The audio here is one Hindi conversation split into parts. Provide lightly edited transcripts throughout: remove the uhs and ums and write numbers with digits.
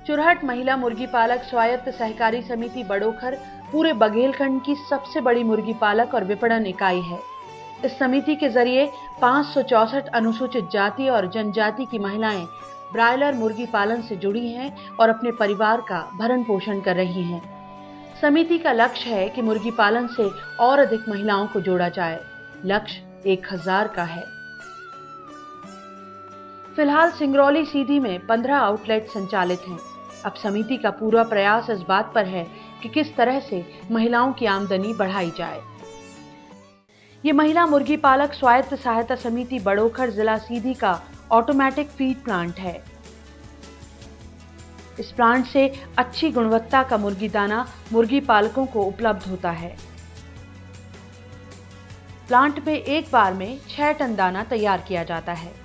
चुरहट महिला मुर्गी पालक स्वायत्त सहकारी समिति बड़ोखर पूरे बघेलखंड की सबसे बड़ी मुर्गी पालक और विपणन इकाई है। इस समिति के जरिए 564 अनुसूचित जाति और जनजाति की महिलाएं ब्रायलर मुर्गी पालन से जुड़ी हैं और अपने परिवार का भरण पोषण कर रही हैं। समिति का लक्ष्य है कि मुर्गी पालन से और अधिक महिलाओं को जोड़ा जाए। लक्ष्य 1000 का है। फिलहाल सिंगरौली सीधी में 15 आउटलेट संचालित हैं। अब समिति का पूरा प्रयास इस बात पर है कि किस तरह से महिलाओं की आमदनी बढ़ाई जाए। ये महिला मुर्गी पालक स्वायत्त सहायता समिति बड़ोखर जिला सीधी का ऑटोमेटिक फीड प्लांट है। इस प्लांट से अच्छी गुणवत्ता का मुर्गी दाना मुर्गी पालकों को उपलब्ध होता है। प्लांट में एक बार में 6 टन दाना तैयार किया जाता है।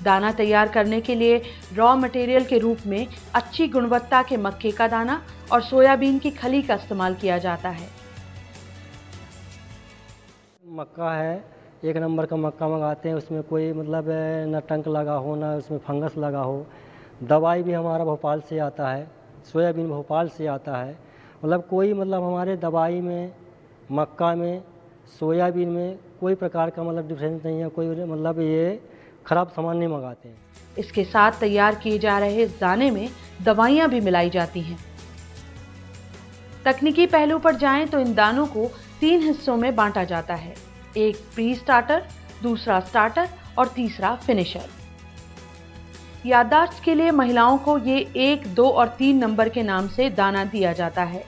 दाना तैयार करने के लिए रॉ मटेरियल के रूप में अच्छी गुणवत्ता के मक्के का दाना और सोयाबीन की खली का इस्तेमाल किया जाता है। मक्का है, 1 नंबर का मक्का मंगाते हैं। उसमें कोई मतलब न टंक लगा हो, ना उसमें फंगस लगा हो। दवाई भी हमारा भोपाल से आता है, सोयाबीन भोपाल से आता है। मतलब कोई मतलब हमारे दवाई में, मक्का में, सोयाबीन में कोई प्रकार का मतलब डिफरेंस नहीं है। कोई मतलब ये खराब सामान नहीं मंगाते हैं। इसके साथ तैयार किए जा रहे इस दाने में दवाइयां भी मिलाई जाती हैं। तकनीकी पहलू पर जाएं तो इन दानों को 3 हिस्सों में बांटा जाता है। एक प्री स्टार्टर, दूसरा स्टार्टर और तीसरा फिनिशर। याददाश्त के लिए महिलाओं को ये 1, 2 और 3 नंबर के नाम से दाना दिया जाता है।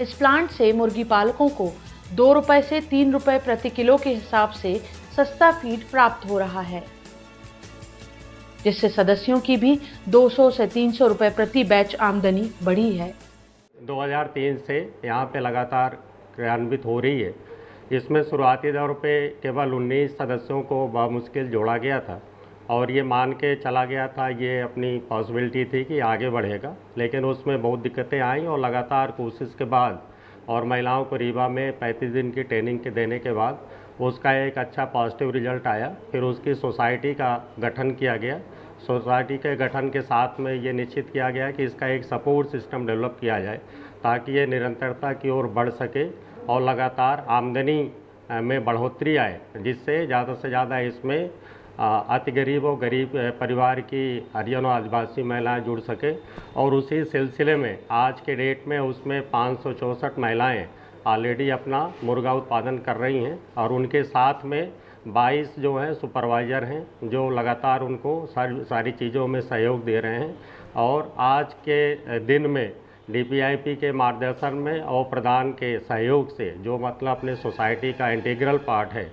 इस प्लांट से मुर्गी पालकों को 2 रुपए से 3 रुपए प्रति किलो के हिसाब से सस्ता फीड प्राप्त हो रहा है, जिससे सदस्यों की भी 200 से 300 रुपए प्रति बैच आमदनी बढ़ी है। 2003 से यहाँ पे लगातार क्रियान्वित हो रही है। इसमें शुरुआती दौर पे केवल 19 सदस्यों को बामुश्किल जोड़ा गया था और ये मान के चला गया था, ये अपनी पॉसिबिलिटी थी कि आगे बढ़ेगा। लेकिन उसमें बहुत दिक्कतें आई और लगातार कोशिश के बाद और महिलाओं को रीवा में 35 दिन की ट्रेनिंग के देने के बाद उसका एक अच्छा पॉजिटिव रिजल्ट आया। फिर उसकी सोसाइटी का गठन किया गया। सोसाइटी के गठन के साथ में ये निश्चित किया गया कि इसका एक सपोर्ट सिस्टम डेवलप किया जाए ताकि ये निरंतरता की ओर बढ़ सके और लगातार आमदनी में बढ़ोतरी आए, जिससे ज़्यादा से ज़्यादा इसमें अति गरीब और गरीब परिवार की हरिजन और आदिवासी महिलाएं जुड़ सके। और उसी सिलसिले में आज के डेट में उसमें 564 महिलाएं ऑलरेडी अपना मुर्गा उत्पादन कर रही हैं और उनके साथ में 22 जो हैं सुपरवाइज़र हैं जो लगातार उनको सारी चीज़ों में सहयोग दे रहे हैं। और आज के दिन में DPIP के मार्गदर्शन में और प्रधान के सहयोग से जो मतलब अपने सोसाइटी का इंटीग्रल पार्ट है,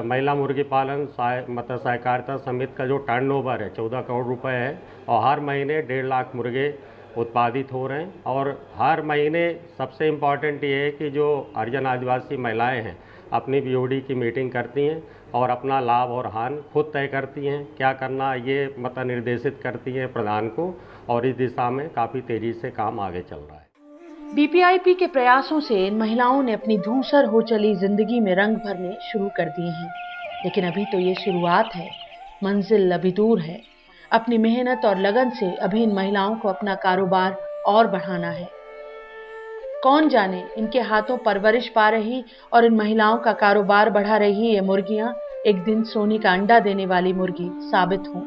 महिला मुर्गी पालन मतलब सहकारिता समिति का जो टर्नओवर है 14 करोड़ रुपए है और हर महीने 1.5 लाख मुर्गे उत्पादित हो रहे हैं। और हर महीने सबसे इम्पॉर्टेंट ये है कि जो हरिजन आदिवासी महिलाएं हैं अपनी BOD की मीटिंग करती हैं और अपना लाभ और हानि खुद तय करती हैं, क्या करना ये मतलब निर्देशित करती हैं प्रधान को, और इस दिशा में काफ़ी तेज़ी से काम आगे चल रहा है। BPIP के प्रयासों से इन महिलाओं ने अपनी धूसर हो चली जिंदगी में रंग भरने शुरू कर दिए हैं। लेकिन अभी तो ये शुरुआत है, मंजिल अभी दूर है। अपनी मेहनत और लगन से अभी इन महिलाओं को अपना कारोबार और बढ़ाना है। कौन जाने इनके हाथों परवरिश पा रही और इन महिलाओं का कारोबार बढ़ा रही ये मुर्गियां एक दिन सोने का अंडा देने वाली मुर्गी साबित हों।